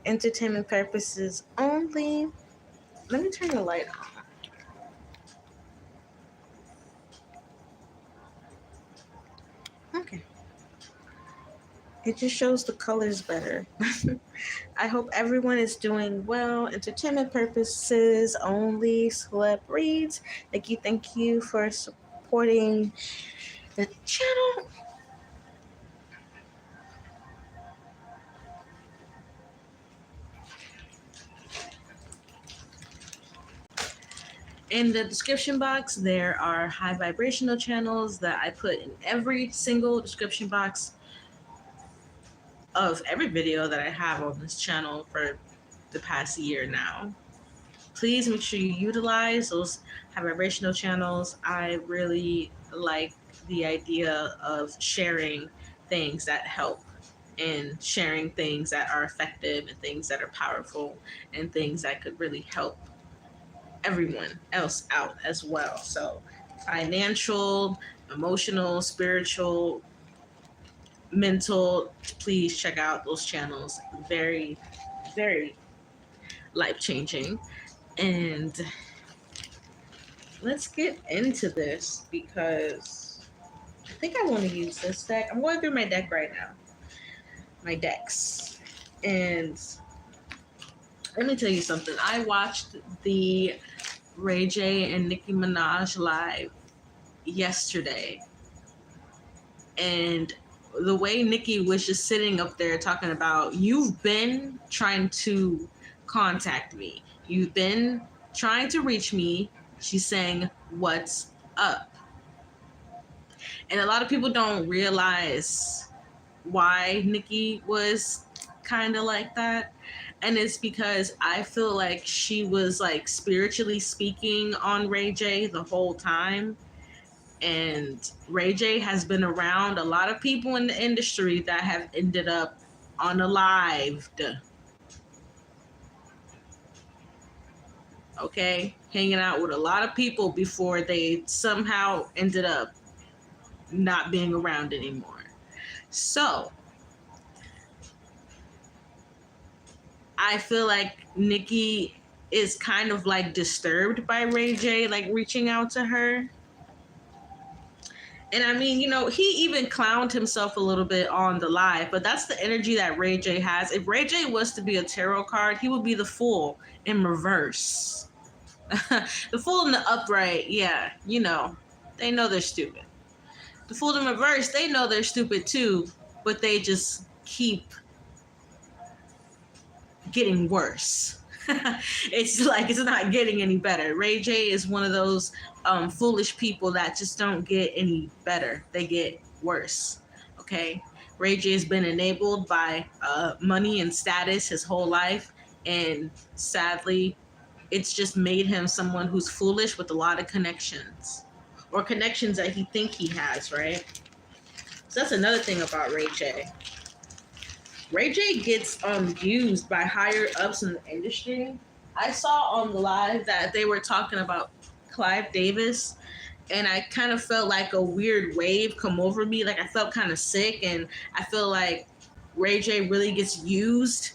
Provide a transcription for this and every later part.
entertainment purposes only. Let me turn the light on. Okay. It just shows the colors better. I hope everyone is doing well. Entertainment purposes only. Celeb reads. Thank you for supporting the channel. In the description box, there are high vibrational channels that I put in every single description box of every video that I have on this channel for the past year now. Please make sure you utilize those high vibrational channels. I really like the idea of sharing things that help and sharing things that are effective and things that are powerful and things that could really help everyone else out as well. So financial, emotional, spiritual, mental, please check out those channels. Very, very life-changing. And let's get into this because I think I want to use this deck. I'm going through my deck right now. My decks. And let me tell you something. I watched the Ray J and Nicki Minaj live yesterday. And the way Nicki was just sitting up there talking about, you've been trying to contact me. You've been trying to reach me. She's saying, what's up? And a lot of people don't realize why Nicki was kind of like that. And it's because I feel like she was like spiritually speaking on Ray J the whole time. And Ray J has been around a lot of people in the industry that have ended up unalived. Okay? Hanging out with a lot of people before they somehow ended up not being around anymore. So, I feel like Nicki is kind of like disturbed by Ray J, like reaching out to her. And I mean, you know, he even clowned himself a little bit on the live, but that's the energy that Ray J has. If Ray J was to be a tarot card, he would be the Fool in reverse. The Fool in the upright, yeah, you know, they know they're stupid. The Fool in reverse, they know they're stupid too, but they just keep getting worse. It's like it's not getting any better. Ray J is one of those foolish people that just don't get any better. They get worse. Okay, Ray J has been enabled by money and status his whole life, and sadly, it's just made him someone who's foolish with a lot of connections, or connections that he think he has. Right. So that's another thing about Ray J. Ray J gets used by higher ups in the industry. I saw on the live that they were talking about Clive Davis, and I kind of felt like a weird wave come over me. Like I felt kind of sick, and I feel like Ray J really gets used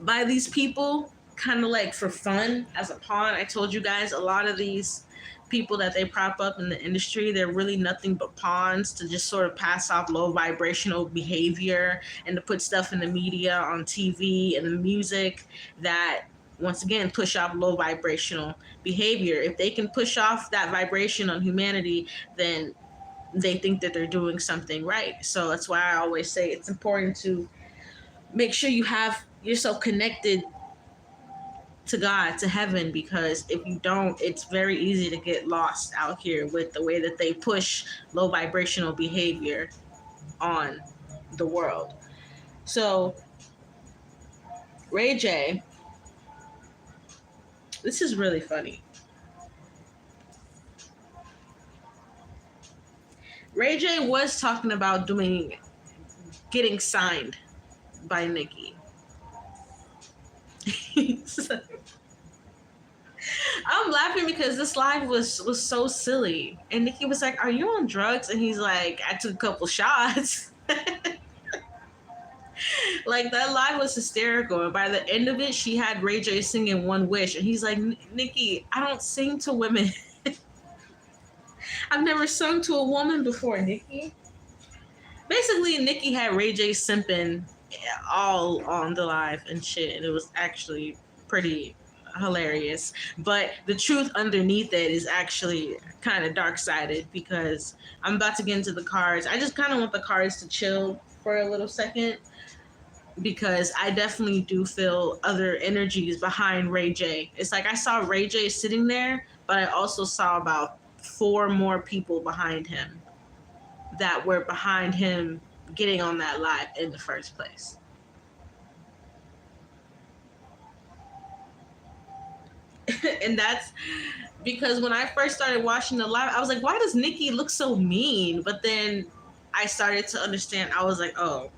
by these people, kind of like for fun as a pawn. I told you guys a lot of these people that they prop up in the industry, they're really nothing but pawns to just sort of pass off low vibrational behavior and to put stuff in the media, on TV and the music that once again push off low vibrational behavior. If they can push off that vibration on humanity, then they think that they're doing something right. So that's why I always say it's important to make sure you have yourself connected to God, to heaven, because if you don't, it's very easy to get lost out here with the way that they push low vibrational behavior on the world. So, Ray J, this is really funny. Ray J was talking about getting signed by Nicki. I'm laughing because this live was so silly. And Nicki was like, "Are you on drugs?" And he's like, "I took a couple shots." Like that live was hysterical. And by the end of it, she had Ray J singing One Wish. And he's like, Nicki, I don't sing to women. I've never sung to a woman before, Nicki. Basically, Nicki had Ray J simping all on the live and shit. And it was actually pretty hilarious. But the truth underneath it is actually kind of dark sided because I'm about to get into the cards. I just kind of want the cards to chill for a little second because I definitely do feel other energies behind Ray J. It's like I saw Ray J sitting there, but I also saw about 4 more people behind him that were behind him getting on that live in the first place. And that's because when I first started watching the live, I was like, why does Nicki look so mean? But then I started to understand. I was like, oh.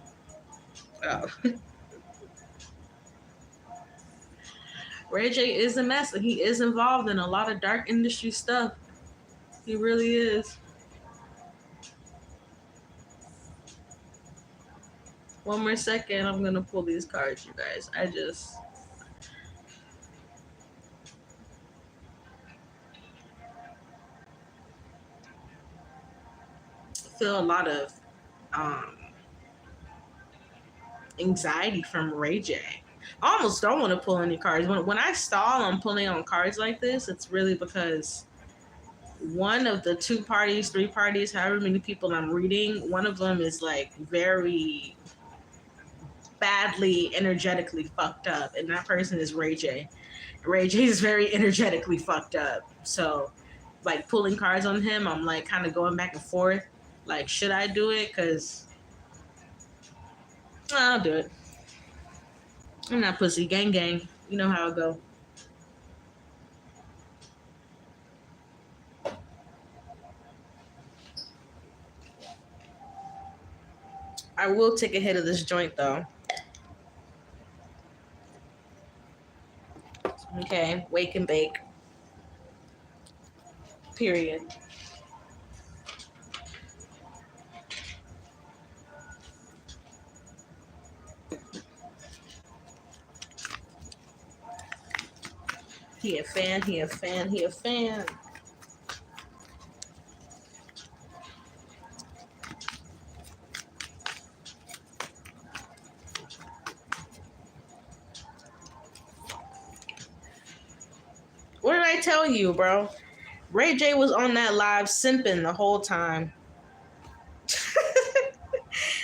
Ray J is a mess, and he is involved in a lot of dark industry stuff. He really is. One more second, I'm gonna pull these cards, you guys. I just feel a lot of anxiety from Ray J. I almost don't want to pull any cards. When I stall on pulling on cards like this, it's really because one of the 2 parties, 3 parties, however many people I'm reading, one of them is like very badly energetically fucked up, and that person is Ray J. Ray J is very energetically fucked up. So like pulling cards on him, I'm like kind of going back and forth. Like, should I do it? Because I'll do it. I'm not pussy. Gang, gang. You know how it go. I will take a hit of this joint, though. Okay. Wake and bake. Period. He a fan, he a fan, he a fan. What did I tell you, bro? Ray J was on that live simping the whole time.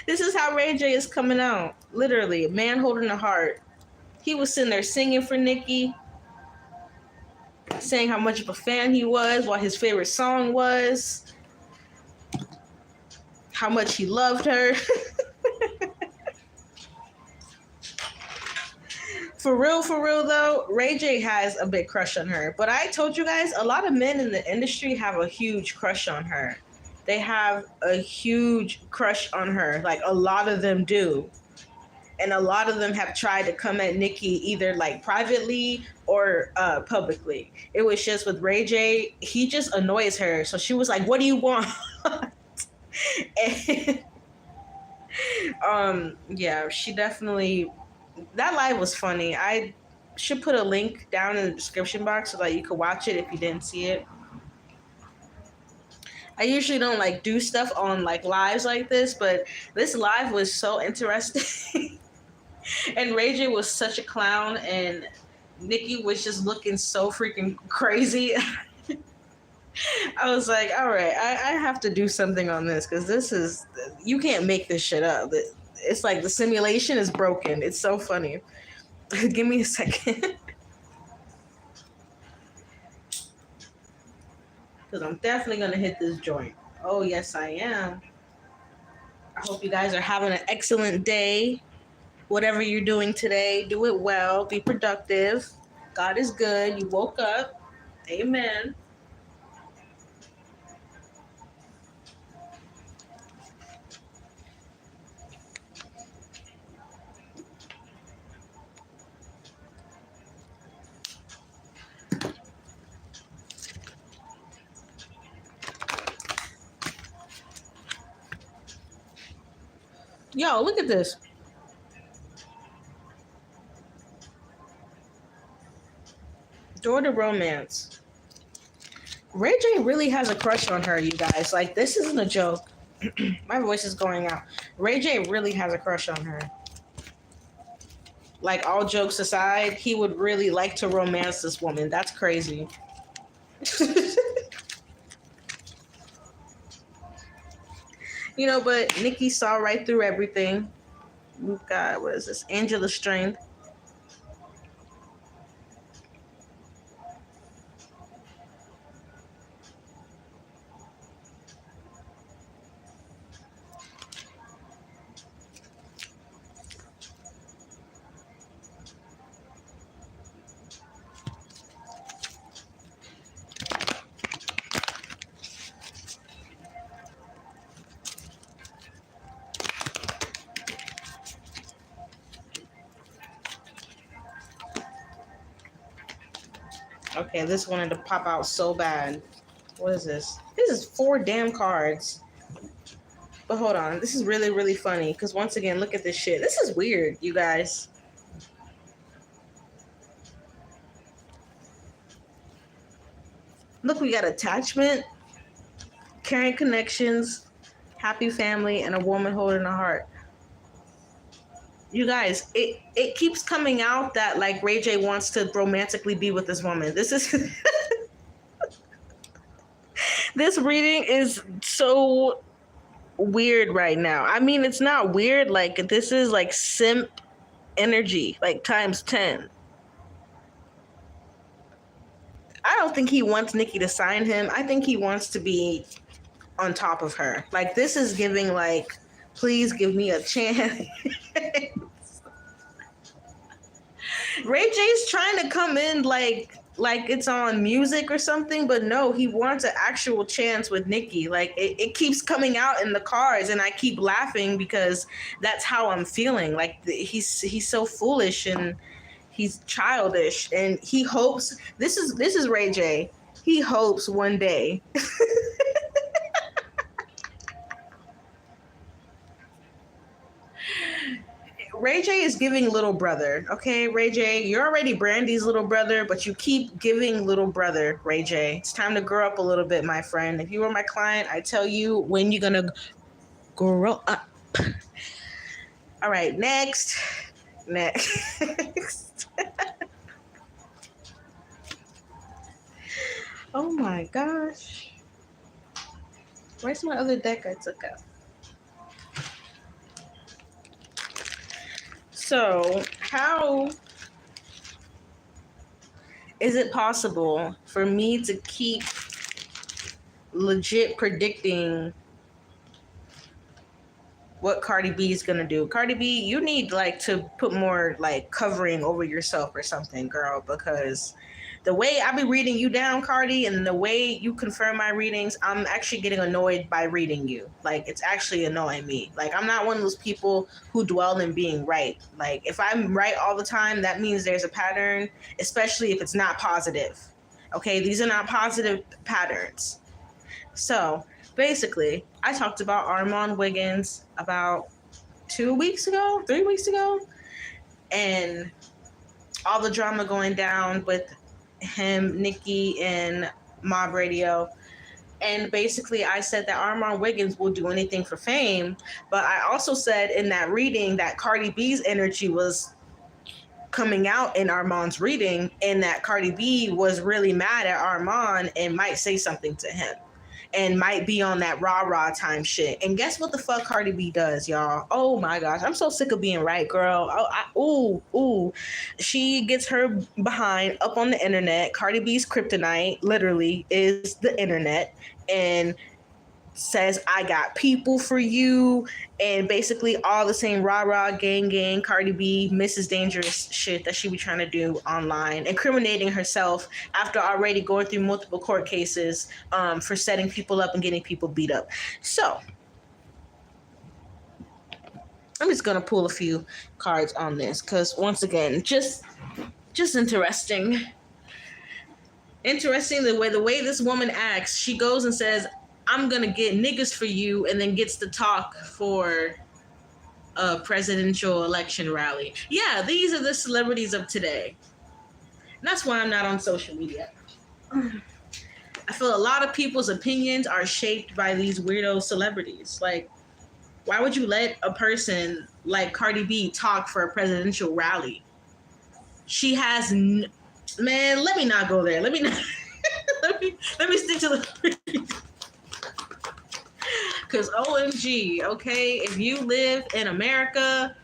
This is how Ray J is coming out. Literally, a man holding a heart. He was sitting there singing for Nicki, saying how much of a fan he was, what his favorite song was, how much he loved her. For real though, Ray J has a big crush on her. But I told you guys, a lot of men in the industry have a huge crush on her. They have a huge crush on her. Like, a lot of them do. And a lot of them have tried to come at Nicki either like privately or publicly. It was just with Ray J, he just annoys her. So she was like, what do you want? And, yeah, she definitely, that live was funny. I should put a link down in the description box so that you could watch it if you didn't see it. I usually don't like do stuff on like lives like this, but this live was so interesting. And Ray J was such a clown, and Nicki was just looking so freaking crazy. I was like, all right, I have to do something on this because this is, you can't make this shit up. It's like the simulation is broken. It's so funny. Give me a second. Because I'm definitely going to hit this joint. Oh, yes, I am. I hope you guys are having an excellent day. Whatever you're doing today, do it well. Be productive. God is good. You woke up. Amen. Yo, look at this. Door to romance. Ray J really has a crush on her, you guys. Like, this isn't a joke. My voice is going out. Ray J really has a crush on her. Like, all jokes aside, he would really like to romance this woman. That's crazy. You know, but Nicki saw right through everything. We've got, what is this? Angela Strength. Okay, this wanted to pop out so bad. What is this? This is 4 damn cards. But hold on. This is really, really funny. Because once again, look at this shit. This is weird, you guys. Look, we got attachment, caring connections, happy family, and a woman holding a heart. You guys, it keeps coming out that, like, Ray J wants to romantically be with this woman. This is... This reading is so weird right now. I mean, it's not weird. Like, this is, like, simp energy, like, times 10. I don't think he wants Nicki to sign him. I think he wants to be on top of her. Like, this is giving, like, please give me a chance. Ray J's trying to come in like it's on music or something, but no, he wants an actual chance with Nicki. Like, it keeps coming out in the cards, and I keep laughing because that's how I'm feeling. Like, he's so foolish and he's childish, and he hopes this is Ray J. He hopes one day. Ray J is giving little brother, okay? Ray J, you're already Brandy's little brother, but you keep giving little brother, Ray J. It's time to grow up a little bit, my friend. If you were my client, I tell you when you're gonna grow up. All right, next. Oh my gosh. Where's my other deck I took out? So, how is it possible for me to keep legit predicting what Cardi B is gonna do? Cardi B, you need, like, to put more, like, covering over yourself or something, girl, because the way I be reading you down, Cardi, and the way you confirm my readings, I'm actually getting annoyed by reading you. Like, it's actually annoying me. Like, I'm not one of those people who dwell in being right. Like, if I'm right all the time, that means there's a pattern, especially if it's not positive. Okay, these are not positive patterns. So, basically, I talked about Armon Wiggins about 3 weeks ago, and all the drama going down with him, Nicki, and Mob Radio. And basically, I said that Armon Wiggins will do anything for fame, but I also said in that reading that Cardi B's energy was coming out in Armon's reading, and that Cardi B was really mad at Armon and might say something to him and might be on that rah-rah time shit. And guess what the fuck Cardi B does, y'all? Oh my gosh, I'm so sick of being right, girl. Ooh. She gets her behind up on the internet. Cardi B's kryptonite literally is the internet, and says, I got people for you, and basically all the same rah-rah, gang, Cardi B, Mrs. Dangerous shit that she be trying to do online, incriminating herself after already going through multiple court cases for setting people up and getting people beat up. So, I'm just going to pull a few cards on this, because once again, just interesting. Interesting the way this woman acts. She goes and says, I'm going to get niggas for you, and then gets to talk for a presidential election rally. Yeah, these are the celebrities of today. And that's why I'm not on social media. I feel a lot of people's opinions are shaped by these weirdo celebrities. Like, why would you let a person like Cardi B talk for a presidential rally? She has, man. Let me not go there. Let me not. let me stick to the. Because OMG, okay, if you live in America,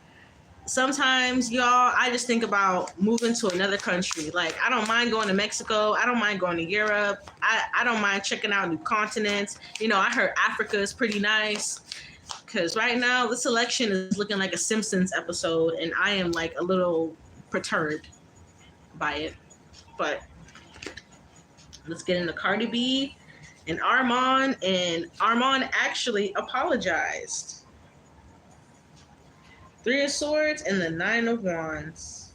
sometimes y'all, I just think about moving to another country. Like, I don't mind going to Mexico. I don't mind going to Europe. I don't mind checking out new continents. You know, I heard Africa is pretty nice. Because right now, this election is looking like a Simpsons episode, and I am like a little perturbed by it. But let's get into Cardi B and Armon. And Armon actually apologized. 3 of Swords and the 9 of Wands.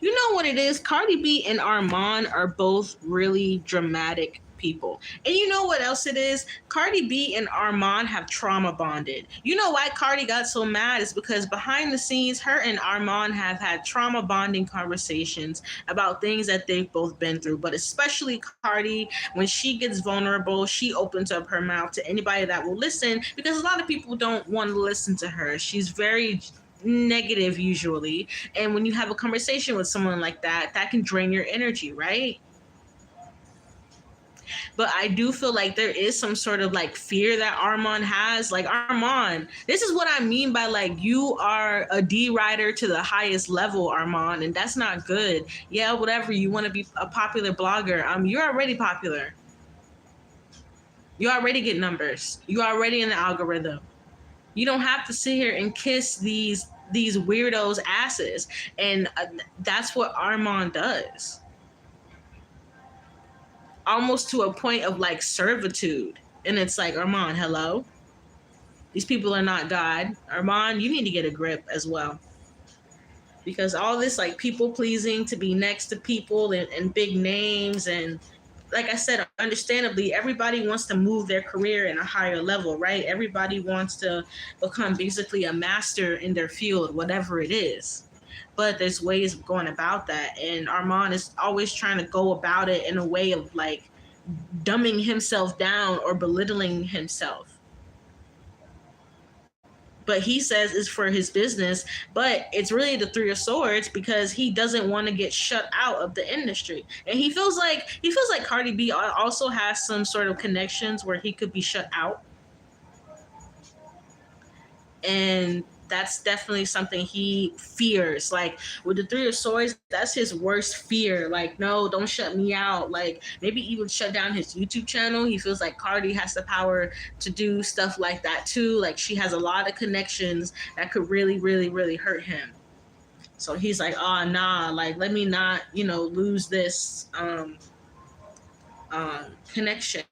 You know what it is? Cardi B and Armon are both really dramatic people. And you know what else it is? Cardi B and Armon have trauma bonded. You know why Cardi got so mad is because behind the scenes, her and Armon have had trauma bonding conversations about things that they've both been through. But especially Cardi, when she gets vulnerable, she opens up her mouth to anybody that will listen, because a lot of people don't want to listen to her. She's very negative usually, and when you have a conversation with someone like that, that can drain your energy, right? But I do feel like there is some sort of like fear that Armon has. Like, Armon, this is what I mean by like, you are a D rider to the highest level, Armon, and that's not good. Yeah, whatever, you want to be a popular blogger. You're already popular. You already get numbers. You're already in the algorithm. You don't have to sit here and kiss these weirdos' asses. And that's what Armon does. Almost to a point of like servitude. And it's like, Armon, hello? These people are not God. Armon, you need to get a grip as well. Because all this like people pleasing, to be next to people and big names, and like I said, understandably, everybody wants to move their career in a higher level, right? Everybody wants to become basically a master in their field, whatever it is. But there's ways of going about that. And Armon is always trying to go about it in a way of like dumbing himself down or belittling himself. But he says it's for his business, but it's really the 3 of Swords because he doesn't want to get shut out of the industry. And he feels like Cardi B also has some sort of connections where he could be shut out. And that's definitely something he fears. Like with the 3 of Swords, that's his worst fear. Like, no, don't shut me out. Like maybe even shut down his YouTube channel. He feels like Cardi has the power to do stuff like that too. Like she has a lot of connections that could really, really, really hurt him. So he's like, oh, nah, like let me not, lose this connection.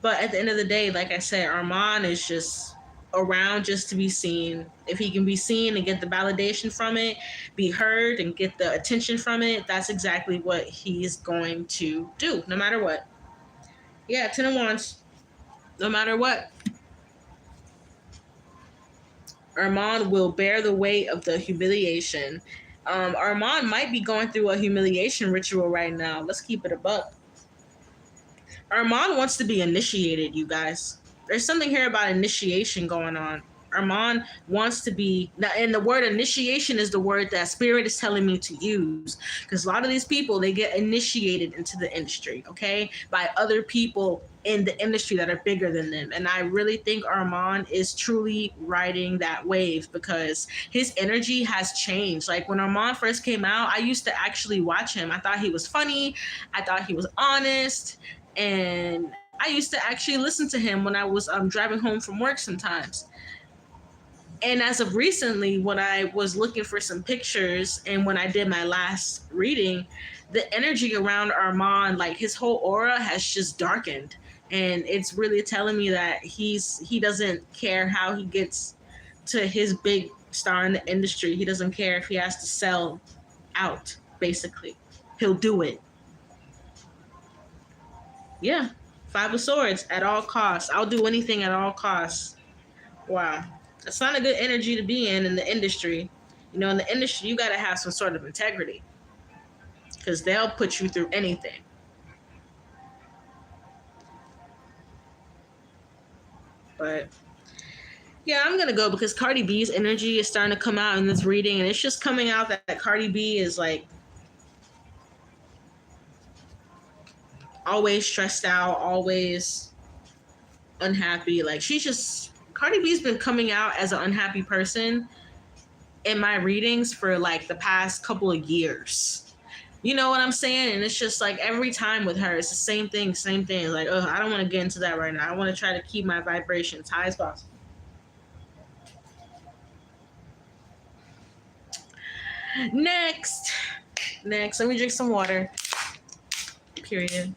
But at the end of the day, like I said, Armon is just around just to be seen. If he can be seen and get the validation from it, be heard and get the attention from it, that's exactly what he's going to do, no matter what. Yeah, 10 of Wands, no matter what. Armon will bear the weight of the humiliation. Armon might be going through a humiliation ritual right now. Let's keep it a buck. Armon wants to be initiated, you guys. There's something here about initiation going on. Armon wants to be, and the word initiation is the word that Spirit is telling me to use, because a lot of these people, they get initiated into the industry, okay, by other people in the industry that are bigger than them. And I really think Armon is truly riding that wave because his energy has changed. Like when Armon first came out, I used to actually watch him. I thought he was funny. I thought he was honest. And I used to actually listen to him when I was driving home from work sometimes. And as of recently, when I was looking for some pictures and when I did my last reading, the energy around Armon, like his whole aura has just darkened. And it's really telling me that he doesn't care how he gets to his big star in the industry. He doesn't care if he has to sell out, basically. He'll do it. Yeah. 5 of Swords at all costs. I'll do anything at all costs. Wow. That's not a good energy to be in the industry. You know, in the industry, you got to have some sort of integrity because they'll put you through anything. But yeah, I'm gonna go because Cardi B's energy is starting to come out in this reading, and it's just coming out that Cardi B is like always stressed out, always unhappy. Like she's just Cardi B's been coming out as an unhappy person in my readings for like the past couple of years. You know what I'm saying? And it's just like every time with her, it's the same thing, same thing. Like, oh, I don't want to get into that right now. I want to try to keep my vibrations high as possible. Next, let me drink some water. Period.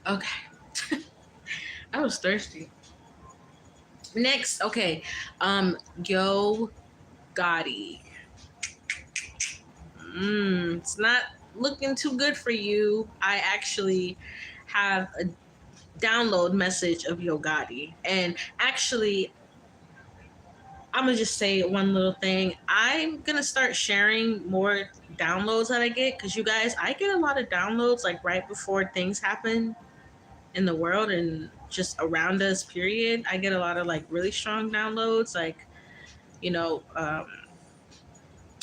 Okay. I was thirsty. Next, okay. Yo Gotti. It's not looking too good for you. I actually have a download message of Yo Gotti. And actually, I'm gonna just say one little thing. I'm gonna start sharing more downloads that I get because you guys, I get a lot of downloads like right before things happen in the world and just around us. Period. I get a lot of like really strong downloads, like you know,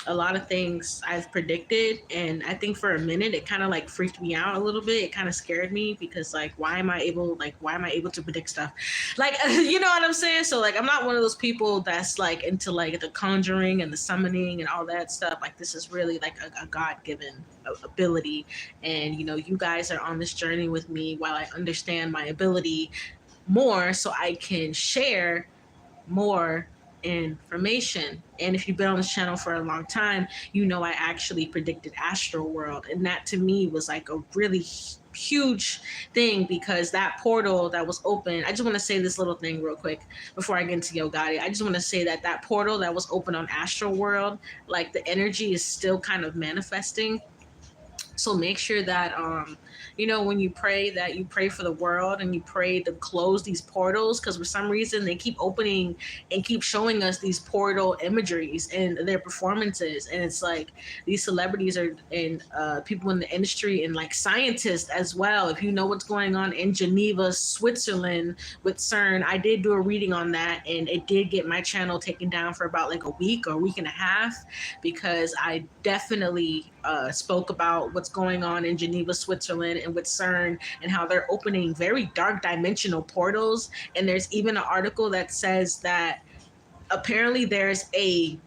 a lot of things I've predicted, and I think for a minute it kind of like freaked me out a little bit. It kind of scared me because like why am I able to predict stuff? Like you know what I'm saying? So like I'm not one of those people that's like into like the conjuring and the summoning and all that stuff. Like this is really like a God-given ability, and you know you guys are on this journey with me while I understand my ability more so I can share more information. And if you've been on this channel for a long time, you know I actually predicted Astral World, and that to me was like a really huge thing because that portal that was open. I just want to say this little thing real quick before I get into Yo Gotti. I just want to say that that portal that was open on Astral World, like the energy is still kind of manifesting. So make sure that you know, when you pray, that you pray for the world and you pray to close these portals, because for some reason they keep opening and keep showing us these portal imageries and their performances, and it's like these celebrities are and people in the industry and like scientists as well. If you know what's going on in Geneva, Switzerland with CERN, I did do a reading on that, and it did get my channel taken down for about like a week or a week and a half because I definitely spoke about what's going on in Geneva, Switzerland, and with CERN and how they're opening very dark dimensional portals. And there's even an article that says that apparently there's a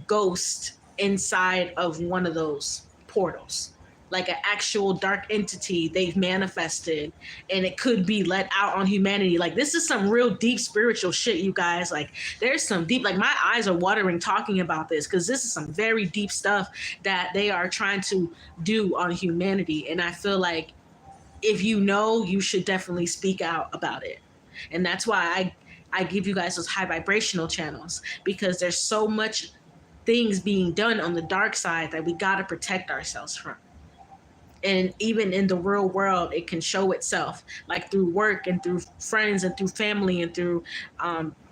ghost inside of one of those portals, like an actual dark entity they've manifested, and it could be let out on humanity. Like this is some real deep spiritual shit, you guys. Like there's some deep, like my eyes are watering talking about this because this is some very deep stuff that they are trying to do on humanity. And I feel like if you know, you should definitely speak out about it. And that's why I give you guys those high vibrational channels, because there's so much things being done on the dark side that we got to protect ourselves from. And even in the real world, it can show itself, like through work and through friends and through family and through,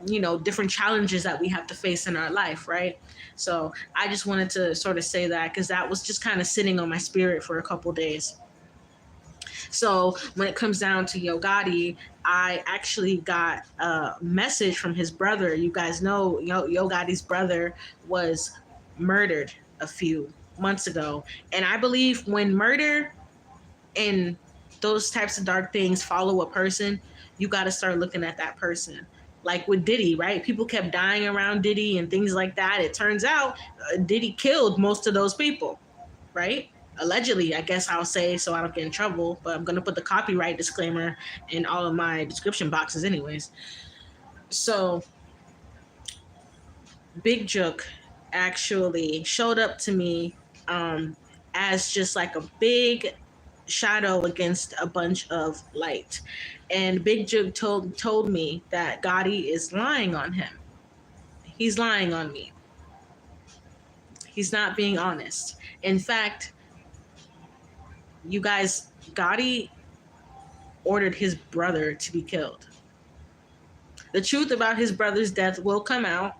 you know, different challenges that we have to face in our life, right? So I just wanted to sort of say that because that was just kind of sitting on my spirit for a couple days. So when it comes down to Yo Gotti, I actually got a message from his brother. You guys know Yo Gotti's brother was murdered a few months ago. And I believe when murder and those types of dark things follow a person, you got to start looking at that person. Like with Diddy, right? People kept dying around Diddy and things like that. It turns out Diddy killed most of those people, right? Allegedly, I guess I'll say, so I don't get in trouble, but I'm going to put the copyright disclaimer in all of my description boxes anyways. So Big Jook actually showed up to me as just like a big shadow against a bunch of light. And Big Jook told me that Gotti is lying on him. He's lying on me. He's not being honest. In fact, you guys, Gotti ordered his brother to be killed. The truth about his brother's death will come out.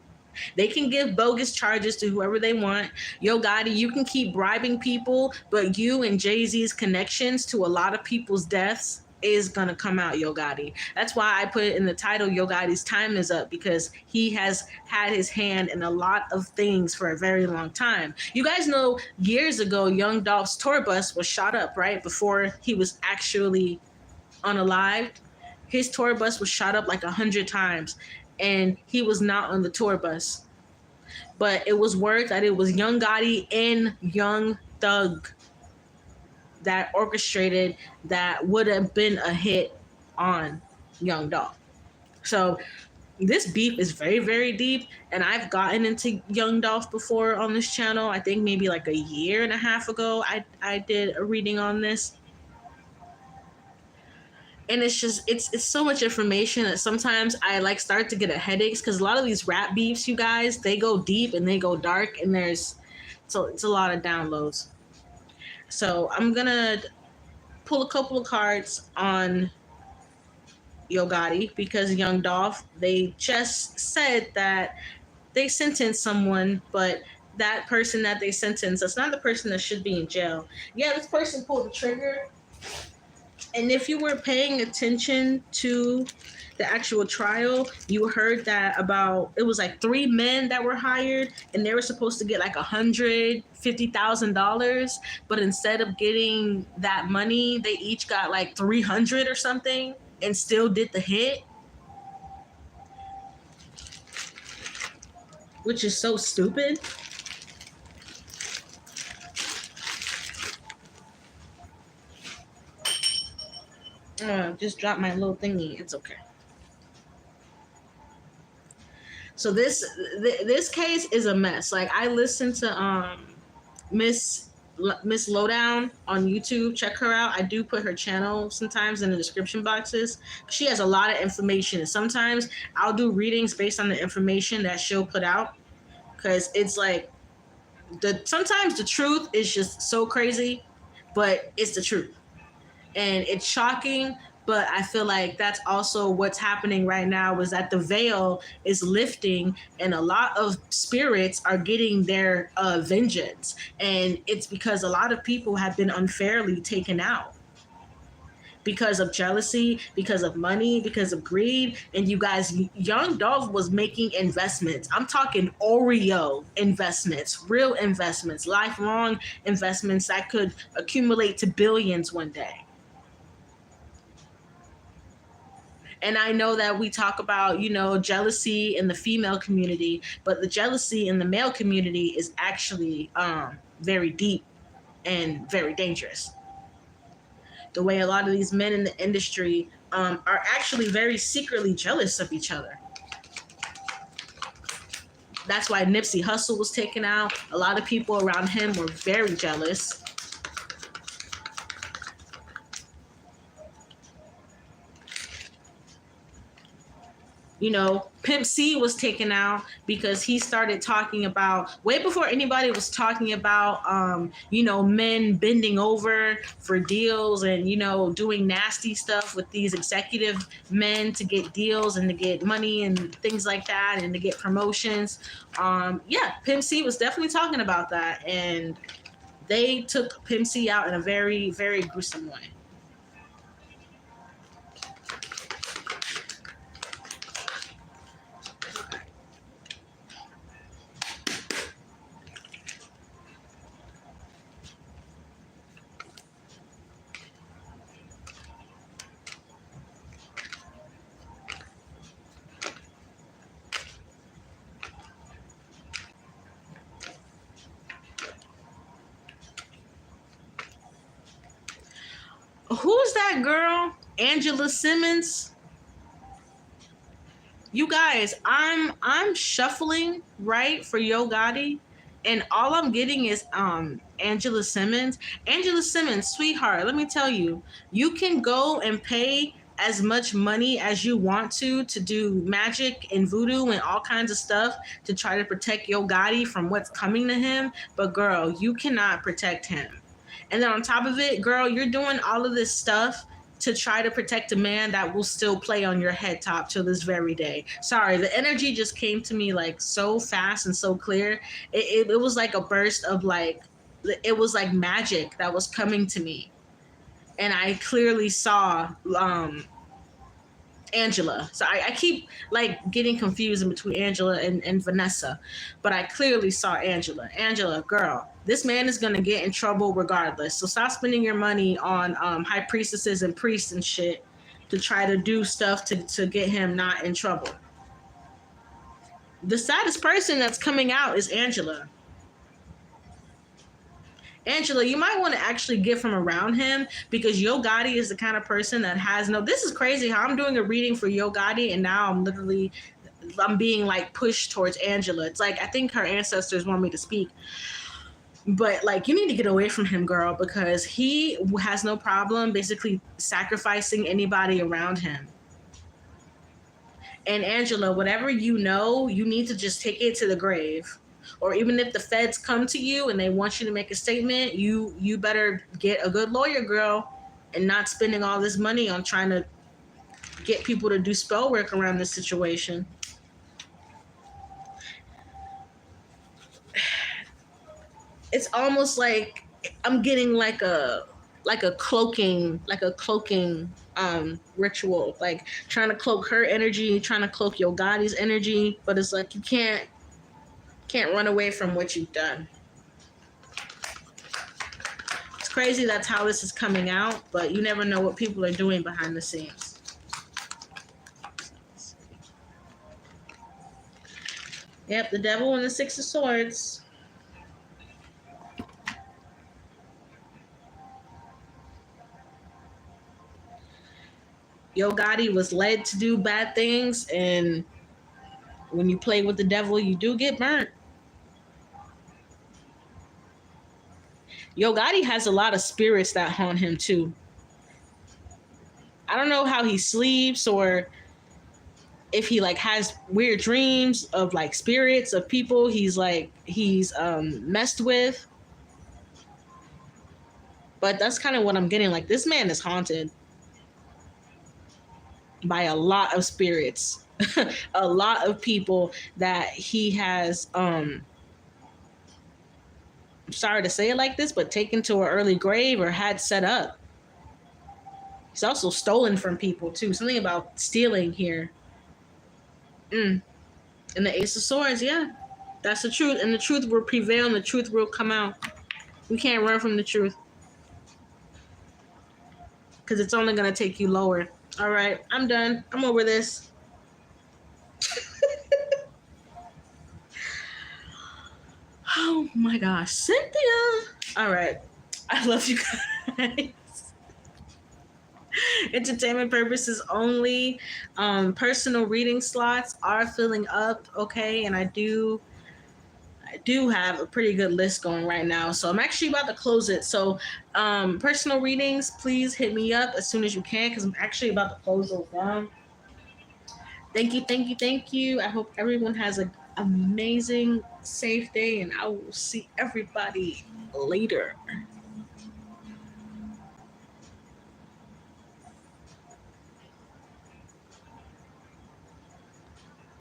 They can give bogus charges to whoever they want. Yo Gotti, you can keep bribing people, but you and Jay-Z's connections to a lot of people's deaths is gonna come out, Yo Gotti. That's why I put it in the title, Yo Gotti's time is up, because he has had his hand in a lot of things for a very long time. You guys know years ago, Young Dolph's tour bus was shot up, right? Before he was actually unalived. His tour bus was shot up like 100 times, and he was not on the tour bus. But it was word that it was Young Gotti and Young Thug that orchestrated that would have been a hit on Young Dolph. So this beef is very, very deep, and I've gotten into Young Dolph before on this channel. I think maybe like a year and a half ago I did a reading on this. And it's just, it's so much information that sometimes I like start to get a headaches, because a lot of these rap beefs, you guys, they go deep and they go dark, and so it's a lot of downloads. So I'm gonna pull a couple of cards on Yo Gotti, because Young Dolph, they just said that they sentenced someone, but that person that they sentenced, that's not the person that should be in jail. Yeah, this person pulled the trigger. And if you were paying attention to the actual trial, you heard that it was like 3 men that were hired, and they were supposed to get like $150,000, but instead of getting that money, they each got like 300 or something, and still did the hit, which is so stupid. Just dropped my little thingy. It's okay. So this case is a mess. Like, I listened to Miss Lowdown on YouTube. Check her out. I do put her channel sometimes in the description boxes. She has a lot of information, and sometimes I'll do readings based on the information that she'll put out, because it's like sometimes the truth is just so crazy, but it's the truth. And it's shocking, but I feel like that's also what's happening right now, is that the veil is lifting, and a lot of spirits are getting their vengeance. And it's because a lot of people have been unfairly taken out because of jealousy, because of money, because of greed. And you guys, Young Dolph was making investments. I'm talking Oreo investments, real investments, lifelong investments that could accumulate to billions one day. And I know that we talk about, jealousy in the female community, but the jealousy in the male community is actually very deep and very dangerous. The way a lot of these men in the industry are actually very secretly jealous of each other. That's why Nipsey Hussle was taken out. A lot of people around him were very jealous. Pimp C was taken out because he started talking about, way before anybody was talking about, men bending over for deals and, doing nasty stuff with these executive men to get deals and to get money and things like that and to get promotions. Pimp C was definitely talking about that. And they took Pimp C out in a very, very gruesome way. Who's that girl? Angela Simmons? You guys, I'm shuffling, right, for Yo Gotti, and all I'm getting is Angela Simmons. Angela Simmons, sweetheart, let me tell you, you can go and pay as much money as you want to do magic and voodoo and all kinds of stuff to try to protect Yo Gotti from what's coming to him. But girl, you cannot protect him. And then on top of it, girl, you're doing all of this stuff to try to protect a man that will still play on your head top till this very day. Sorry, the energy just came to me like so fast and so clear. It was like a burst of like, it was like magic that was coming to me. And I clearly saw Angela. So I keep like getting confused in between Angela and Vanessa, but I clearly saw Angela. Angela, girl, this man is gonna get in trouble regardless. So stop spending your money on high priestesses and priests and shit to try to do stuff to get him not in trouble. The saddest person that's coming out is Angela. Angela, you might want to actually get from around him, because Yo Gotti is the kind of person that has no. This is crazy how I'm doing a reading for Yo Gotti and now I'm being like pushed towards Angela. It's like I think her ancestors want me to speak. But like, you need to get away from him, girl, because he has no problem basically sacrificing anybody around him. And Angela, whatever you know, you need to just take it to the grave. Or even if the feds come to you and they want you to make a statement, you better get a good lawyer, girl, and not spending all this money on trying to get people to do spell work around this situation. It's almost like I'm getting like a cloaking ritual, like trying to cloak her energy, trying to cloak Yo Gotti's energy, but it's like you can't run away from what you've done. It's crazy that's how this is coming out, but you never know what people are doing behind the scenes. Yep, the devil and the Six of Swords. Yo Gotti was led to do bad things, and when you play with the devil, you do get burnt. Yo Gotti has a lot of spirits that haunt him too. I don't know how he sleeps or if he like has weird dreams of like spirits of people he's messed with. But that's kind of what I'm getting. Like, this man is haunted by a lot of spirits, a lot of people that he has I'm sorry to say it like this, but taken to an early grave or had set up. He's also stolen from people too. Something about stealing here. And the Ace of Swords, yeah. That's the truth. And the truth will prevail and the truth will come out. We can't run from the truth. Because it's only going to take you lower. All right, I'm done. I'm over this. Oh my gosh, Cynthia. All right. I love you guys. Entertainment purposes only. Personal reading slots are filling up, okay? And I do have a pretty good list going right now. So I'm actually about to close it. So personal readings, please hit me up as soon as you can, because I'm actually about to close those down. Thank you. I hope everyone has an amazing, safe day, and I will see everybody later.